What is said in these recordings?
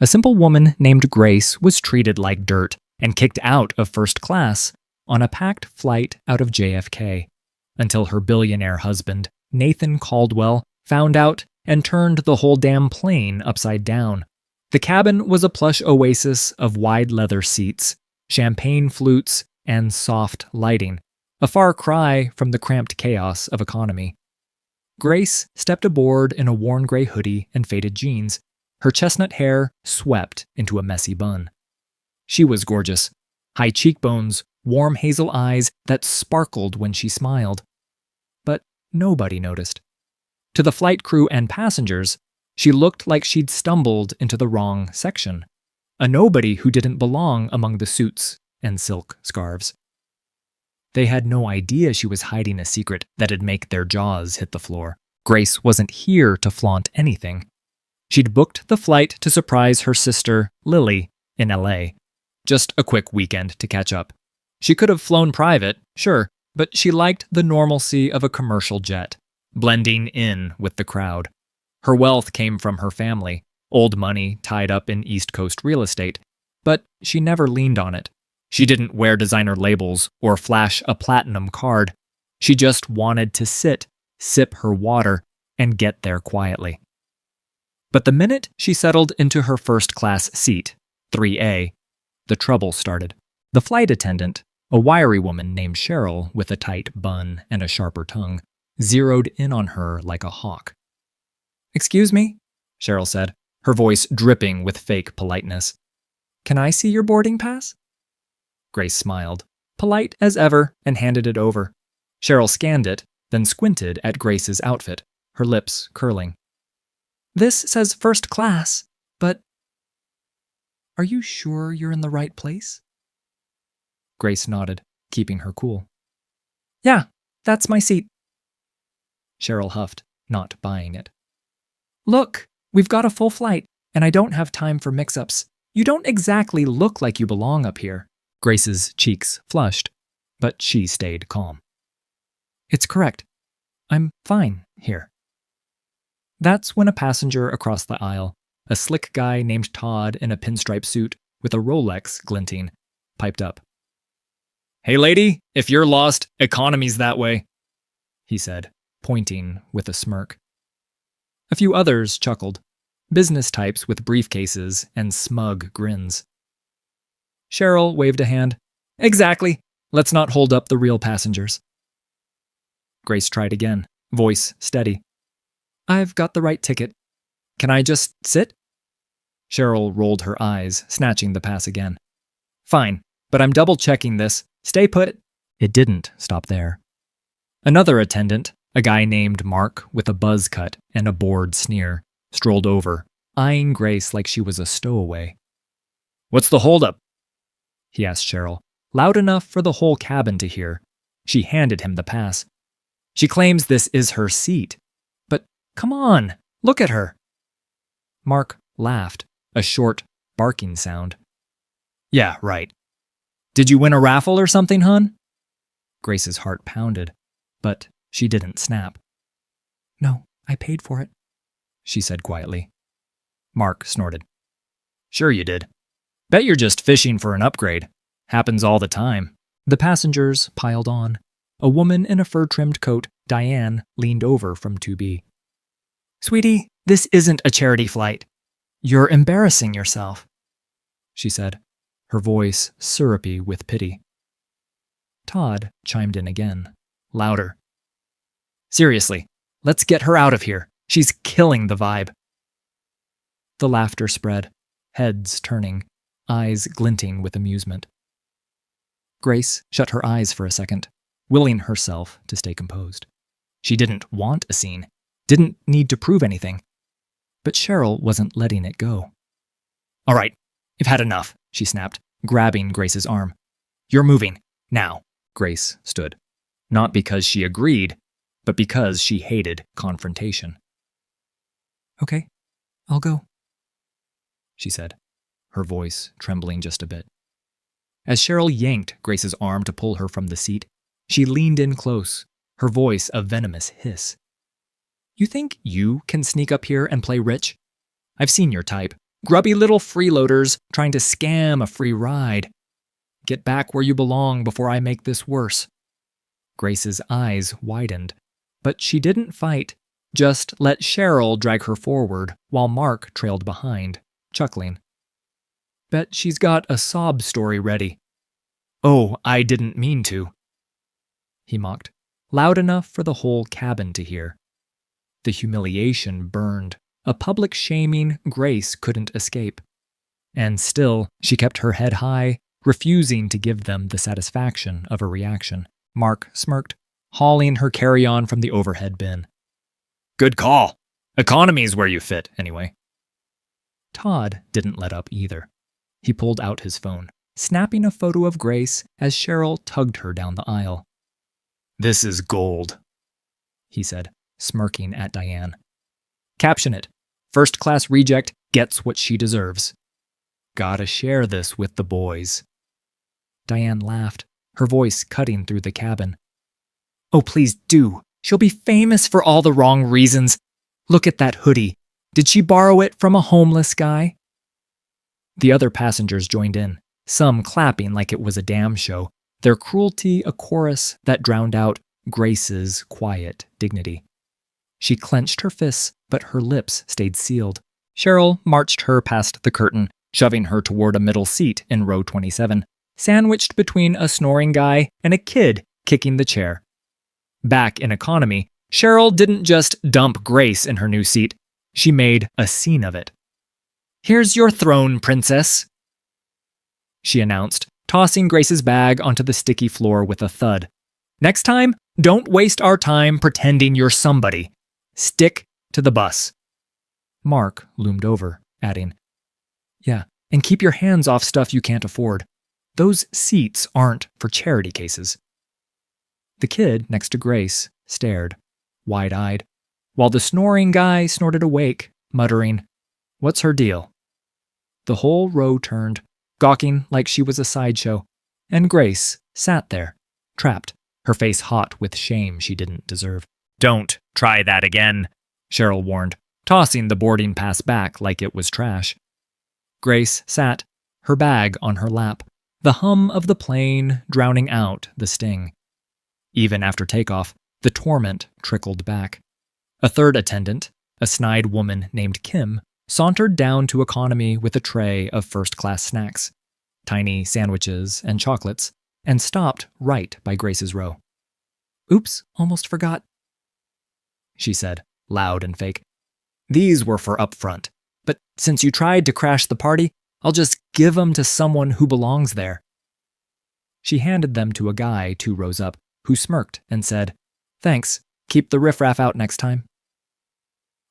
A simple woman named Grace was treated like dirt and kicked out of first class on a packed flight out of JFK until her billionaire husband, Nathan Caldwell, found out and turned the whole damn plane upside down. The cabin was a plush oasis of wide leather seats, champagne flutes, and soft lighting, a far cry from the cramped chaos of economy. Grace stepped aboard in a worn gray hoodie and faded jeans, her chestnut hair swept into a messy bun. She was gorgeous. High cheekbones, warm hazel eyes that sparkled when she smiled. But nobody noticed. To the flight crew and passengers, she looked like she'd stumbled into the wrong section, a nobody who didn't belong among the suits and silk scarves. They had no idea she was hiding a secret that'd make their jaws hit the floor. Grace wasn't here to flaunt anything. She'd booked the flight to surprise her sister, Lily, in LA. Just a quick weekend to catch up. She could have flown private, sure, but she liked the normalcy of a commercial jet, blending in with the crowd. Her wealth came from her family, old money tied up in East Coast real estate, but she never leaned on it. She didn't wear designer labels or flash a platinum card. She just wanted to sit, sip her water, and get there quietly. But the minute she settled into her first-class seat, 3A, the trouble started. The flight attendant, a wiry woman named Cheryl with a tight bun and a sharper tongue, zeroed in on her like a hawk. "Excuse me," Cheryl said, her voice dripping with fake politeness. "Can I see your boarding pass?" Grace smiled, polite as ever, and handed it over. Cheryl scanned it, then squinted at Grace's outfit, her lips curling. "This says first class, but are you sure you're in the right place?" Grace nodded, keeping her cool. "Yeah, that's my seat." Cheryl huffed, not buying it. "Look, we've got a full flight, and I don't have time for mix-ups. You don't exactly look like you belong up here." Grace's cheeks flushed, but she stayed calm. "It's correct. I'm fine here." That's when a passenger across the aisle, a slick guy named Todd in a pinstripe suit with a Rolex glinting, piped up. "Hey lady, if you're lost, economy's that way," he said, pointing with a smirk. A few others chuckled, business types with briefcases and smug grins. Cheryl waved a hand. "Exactly. Let's not hold up the real passengers." Grace tried again, voice steady. "I've got the right ticket. Can I just sit?" Cheryl rolled her eyes, snatching the pass again. "Fine, but I'm double-checking this. Stay put." It didn't stop there. Another attendant, a guy named Mark with a buzz cut and a bored sneer, strolled over, eyeing Grace like she was a stowaway. "What's the holdup?" he asked Cheryl, loud enough for the whole cabin to hear. She handed him the pass. "She claims this is her seat. But come on, look at her." Mark laughed, a short, barking sound. "Yeah, right. Did you win a raffle or something, hun?" Grace's heart pounded, but she didn't snap. "No, I paid for it," she said quietly. Mark snorted. "Sure you did. Bet you're just fishing for an upgrade. Happens all the time." The passengers piled on. A woman in a fur-trimmed coat, Diane, leaned over from 2B. "Sweetie, this isn't a charity flight. You're embarrassing yourself," she said, her voice syrupy with pity. Todd chimed in again, louder. "Seriously, let's get her out of here. She's killing the vibe." The laughter spread, heads turning, eyes glinting with amusement. Grace shut her eyes for a second, willing herself to stay composed. She didn't want a scene, didn't need to prove anything. But Cheryl wasn't letting it go. "All right, you've had enough," she snapped, grabbing Grace's arm. "You're moving, now." Grace stood, not because she agreed, but because she hated confrontation. "Okay, I'll go," she said, her voice trembling just a bit. As Cheryl yanked Grace's arm to pull her from the seat, she leaned in close, her voice a venomous hiss. "You think you can sneak up here and play rich? I've seen your type. Grubby little freeloaders trying to scam a free ride. Get back where you belong before I make this worse. Grace's eyes widened, but she didn't fight, just let Cheryl drag her forward while Mark trailed behind, chuckling. Bet she's got a sob story ready. Oh, I didn't mean to. He mocked, loud enough for the whole cabin to hear. The humiliation burned, a public shaming Grace couldn't escape. And still, she kept her head high, refusing to give them the satisfaction of a reaction. Mark smirked, hauling her carry-on from the overhead bin. Good call. Economy's where you fit, anyway. Todd didn't let up either. He pulled out his phone, snapping a photo of Grace as Cheryl tugged her down the aisle. This is gold, he said, smirking at Diane. Caption it. First-class reject gets what she deserves. Gotta share this with the boys. Diane laughed, her voice cutting through the cabin. Oh, please do. She'll be famous for all the wrong reasons. Look at that hoodie. Did she borrow it from a homeless guy? The other passengers joined in, some clapping like it was a damn show, their cruelty a chorus that drowned out Grace's quiet dignity. She clenched her fists, but her lips stayed sealed. Cheryl marched her past the curtain, shoving her toward a middle seat in row 27, sandwiched between a snoring guy and a kid kicking the chair. Back in economy, Cheryl didn't just dump Grace in her new seat. She made a scene of it. Here's your throne, princess, she announced, tossing Grace's bag onto the sticky floor with a thud. Next time, don't waste our time pretending you're somebody. Stick to the bus. Mark loomed over, adding, Yeah, and keep your hands off stuff you can't afford. Those seats aren't for charity cases. The kid next to Grace stared, wide-eyed, while the snoring guy snorted awake, muttering, What's her deal? The whole row turned, gawking like she was a sideshow, and Grace sat there, trapped, her face hot with shame she didn't deserve. Don't try that again, Cheryl warned, tossing the boarding pass back like it was trash. Grace sat, her bag on her lap, the hum of the plane drowning out the sting. Even after takeoff, the torment trickled back. A third attendant, a snide woman named Kim, sauntered down to economy with a tray of first-class snacks, tiny sandwiches and chocolates, and stopped right by Grace's row. Oops, almost forgot, she said, loud and fake. These were for up front, but since you tried to crash the party, I'll just give them to someone who belongs there. She handed them to a guy 2 rows up, who smirked and said, Thanks, keep the riffraff out next time.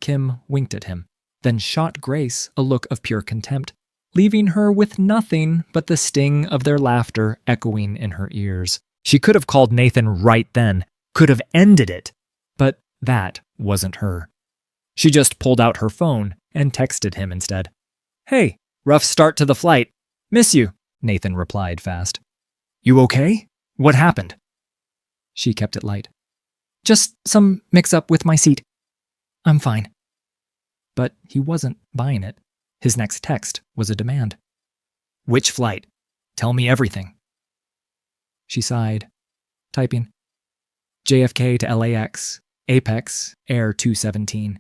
Kim winked at him, then shot Grace a look of pure contempt, leaving her with nothing but the sting of their laughter echoing in her ears. She could have called Nathan right then, could have ended it, but that wasn't her. She just pulled out her phone and texted him instead. Hey, rough start to the flight. Miss you, Nathan replied fast. You okay? What happened? She kept it light. Just some mix-up with my seat. I'm fine. But he wasn't buying it. His next text was a demand. Which flight? Tell me everything. She sighed, typing. JFK to LAX, Apex, Air 217.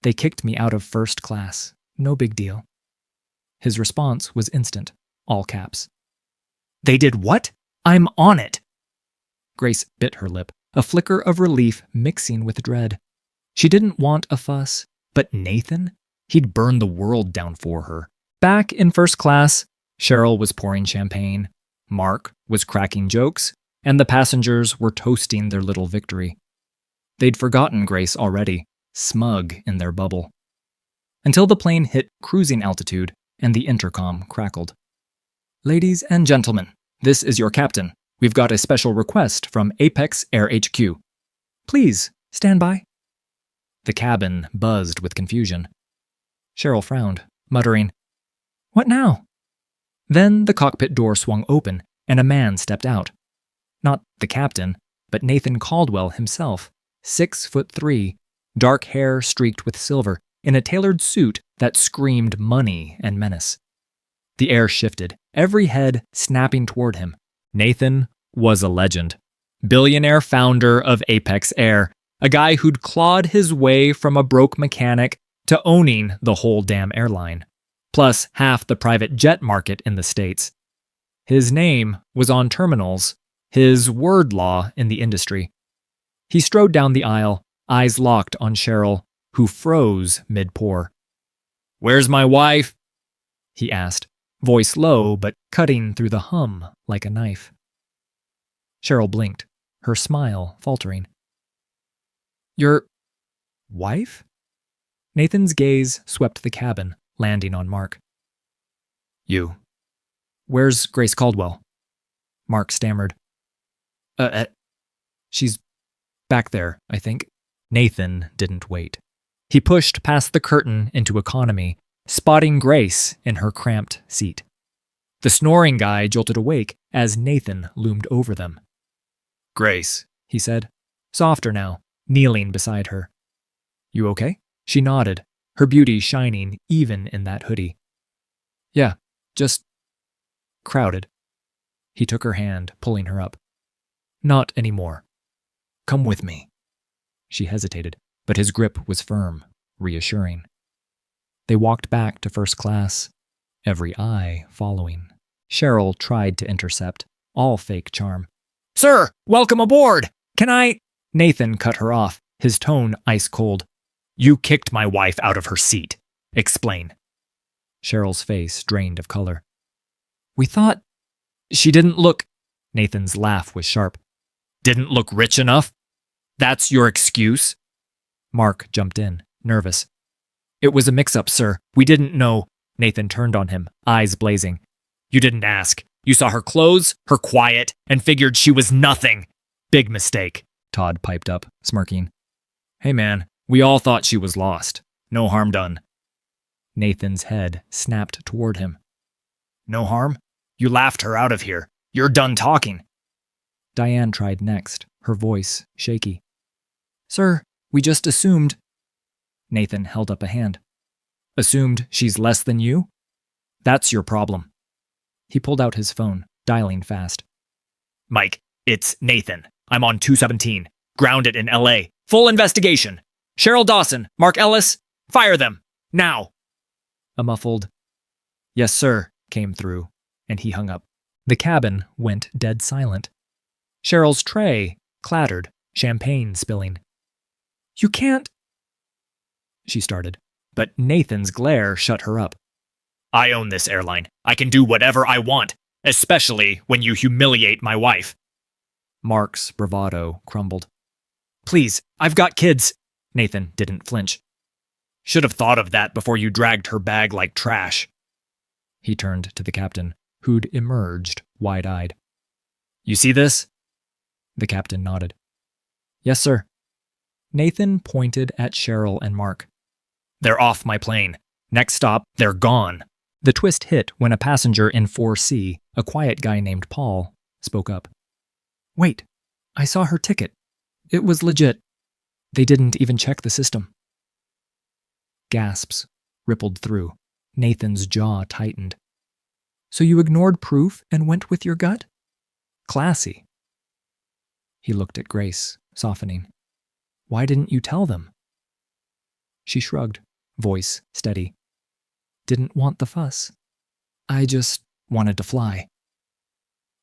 They kicked me out of first class. No big deal. His response was instant, all caps. They did what? I'm on it. Grace bit her lip, a flicker of relief mixing with dread. She didn't want a fuss, but Nathan? He'd burn the world down for her. Back in first class, Cheryl was pouring champagne, Mark was cracking jokes, and the passengers were toasting their little victory. They'd forgotten Grace already, smug in their bubble. Until the plane hit cruising altitude and the intercom crackled. Ladies and gentlemen, this is your captain. We've got a special request from Apex Air HQ. Please, stand by. The cabin buzzed with confusion. Cheryl frowned, muttering, What now? Then the cockpit door swung open, and a man stepped out. Not the captain, but Nathan Caldwell himself, 6'3", dark hair streaked with silver, in a tailored suit that screamed money and menace. The air shifted, every head snapping toward him. Nathan was a legend. Billionaire founder of Apex Air, a guy who'd clawed his way from a broke mechanic to owning the whole damn airline, plus half the private jet market in the States. His name was on terminals, his word law in the industry. He strode down the aisle, eyes locked on Cheryl, who froze mid-pour. "Where's my wife?" he asked, voice low but cutting through the hum like a knife. Cheryl blinked, her smile faltering. "Your wife?" Nathan's gaze swept the cabin, landing on Mark. "You. Where's Grace Caldwell?" Mark stammered. She's back there, I think." Nathan didn't wait. He pushed past the curtain into economy, spotting Grace in her cramped seat. The snoring guy jolted awake as Nathan loomed over them. "Grace," he said, softer now, kneeling beside her. "You okay?" She nodded, her beauty shining even in that hoodie. "Yeah, just crowded." He took her hand, pulling her up. "Not anymore. Come with me." She hesitated, but his grip was firm, reassuring. They walked back to first class, every eye following. Cheryl tried to intercept, all fake charm. "Sir, welcome aboard! Can I—" Nathan cut her off, his tone ice cold. "You kicked my wife out of her seat. Explain." Cheryl's face drained of color. "We thought she didn't look—" Nathan's laugh was sharp. "Didn't look rich enough? That's your excuse?" Mark jumped in, nervous. "It was a mix-up, sir. We didn't know." Nathan turned on him, eyes blazing. "You didn't ask. You saw her clothes, her quiet, and figured she was nothing. Big mistake," Todd piped up, smirking. "Hey man, we all thought she was lost. No harm done." Nathan's head snapped toward him. "No harm? You laughed her out of here. You're done talking." Diane tried next, her voice shaky. "Sir, we just assumed—" Nathan held up a hand. "Assumed she's less than you? That's your problem." He pulled out his phone, dialing fast. "Mike, it's Nathan. I'm on 217. Grounded in L.A. Full investigation. Cheryl Dawson, Mark Ellis, fire them. Now." A muffled, "Yes, sir," came through, and he hung up. The cabin went dead silent. Cheryl's tray clattered, champagne spilling. "You can't—" she started, but Nathan's glare shut her up. "I own this airline. I can do whatever I want, especially when you humiliate my wife." Mark's bravado crumbled. "Please, I've got kids." Nathan didn't flinch. "Should have thought of that before you dragged her bag like trash." He turned to the captain, who'd emerged wide-eyed. "You see this?" The captain nodded. "Yes, sir." Nathan pointed at Cheryl and Mark. "They're off my plane. Next stop, they're gone." The twist hit when a passenger in 4C, a quiet guy named Paul, spoke up. "Wait, I saw her ticket. It was legit. They didn't even check the system." Gasps rippled through. Nathan's jaw tightened. "So you ignored proof and went with your gut? Classy." He looked at Grace, softening. "Why didn't you tell them?" She shrugged, voice steady. "Didn't want the fuss. I just wanted to fly."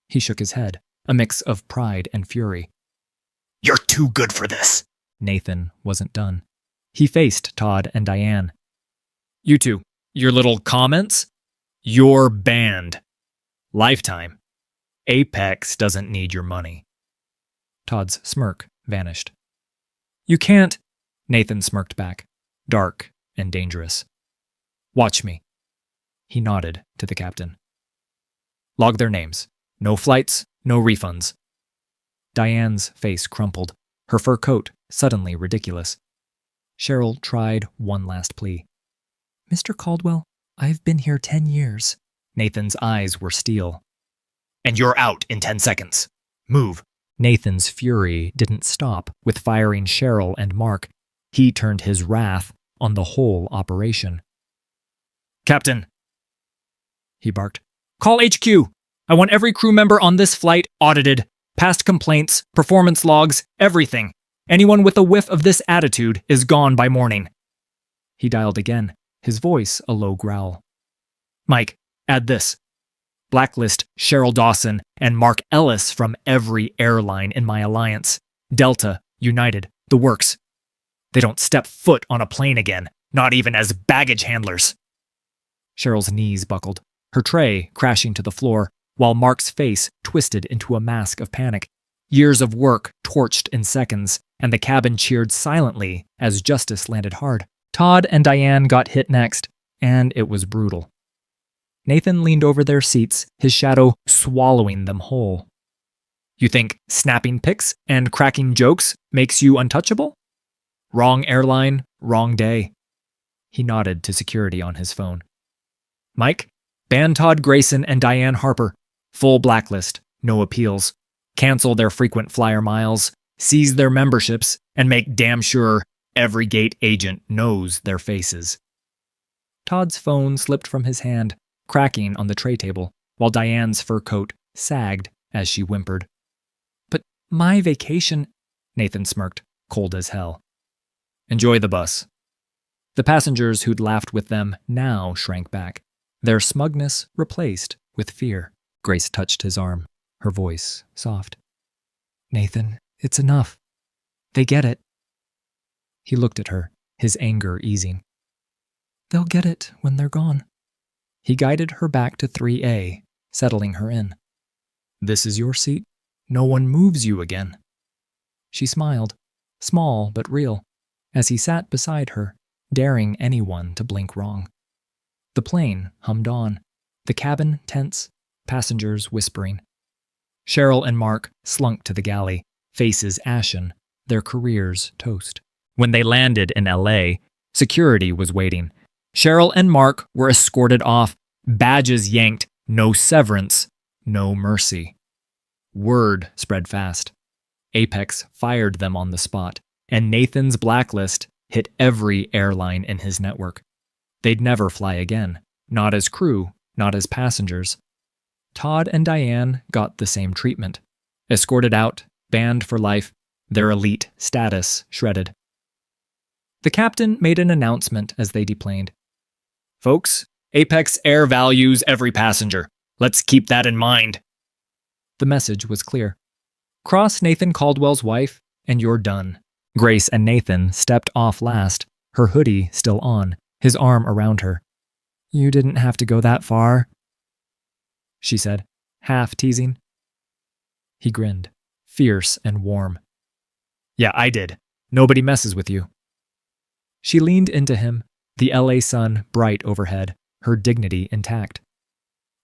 He shook his head, a mix of pride and fury. "You're too good for this." Nathan wasn't done. He faced Todd and Diane. "You two, your little comments? You're banned. Lifetime. Apex doesn't need your money." Todd's smirk vanished. "You can't—" Nathan smirked back, dark and dangerous. "Watch me." He nodded to the captain. "Log their names. No flights, no refunds." Diane's face crumpled, her fur coat suddenly ridiculous. Cheryl tried one last plea. "Mr. Caldwell, I've been here 10 years. Nathan's eyes were steel. "And you're out in 10 seconds. Move." Nathan's fury didn't stop with firing Cheryl and Mark. He turned his wrath on the whole operation. "Captain," he barked, "call HQ. I want every crew member on this flight audited. Past complaints, performance logs, everything. Anyone with a whiff of this attitude is gone by morning." He dialed again, his voice a low growl. "Mike, add this. Blacklist Cheryl Dawson and Mark Ellis from every airline in my alliance. Delta, United, the works. They don't step foot on a plane again, not even as baggage handlers." Cheryl's knees buckled, her tray crashing to the floor, while Mark's face twisted into a mask of panic. Years of work torched in seconds, and the cabin cheered silently as justice landed hard. Todd and Diane got hit next, and it was brutal. Nathan leaned over their seats, his shadow swallowing them whole. "You think snapping pics and cracking jokes makes you untouchable? Wrong airline, wrong day." He nodded to security on his phone. "Mike, ban Todd Grayson and Diane Harper. Full blacklist, no appeals. Cancel their frequent flyer miles, seize their memberships, and make damn sure every gate agent knows their faces." Todd's phone slipped from his hand, cracking on the tray table, while Diane's fur coat sagged as she whimpered. "But my vacation," Nathan smirked, cold as hell. "Enjoy the bus." The passengers who'd laughed with them now shrank back, their smugness replaced with fear. Grace touched his arm, her voice soft. "Nathan, it's enough. They get it." He looked at her, his anger easing. "They'll get it when they're gone." He guided her back to 3A, settling her in. "This is your seat. No one moves you again." She smiled, small but real, as he sat beside her, daring anyone to blink wrong. The plane hummed on, the cabin tense, passengers whispering. Cheryl and Mark slunk to the galley, faces ashen, their careers toast. When they landed in LA, security was waiting. Cheryl and Mark were escorted off, badges yanked, no severance, no mercy. Word spread fast. Apex fired them on the spot, and Nathan's blacklist hit every airline in his network. They'd never fly again, not as crew, not as passengers. Todd and Diane got the same treatment. Escorted out, banned for life, their elite status shredded. The captain made an announcement as they deplaned. "Folks, Apex Air values every passenger. Let's keep that in mind." The message was clear. Cross Nathan Caldwell's wife, and you're done. Grace and Nathan stepped off last, her hoodie still on, his arm around her. "You didn't have to go that far," she said, half teasing. He grinned, fierce and warm. "Yeah, I did. Nobody messes with you." She leaned into him, the LA sun bright overhead, her dignity intact.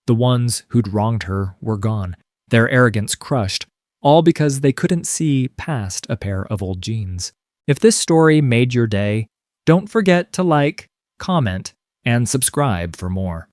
The ones who'd wronged her were gone, their arrogance crushed, all because they couldn't see past a pair of old jeans. If this story made your day, don't forget to like, comment, and subscribe for more.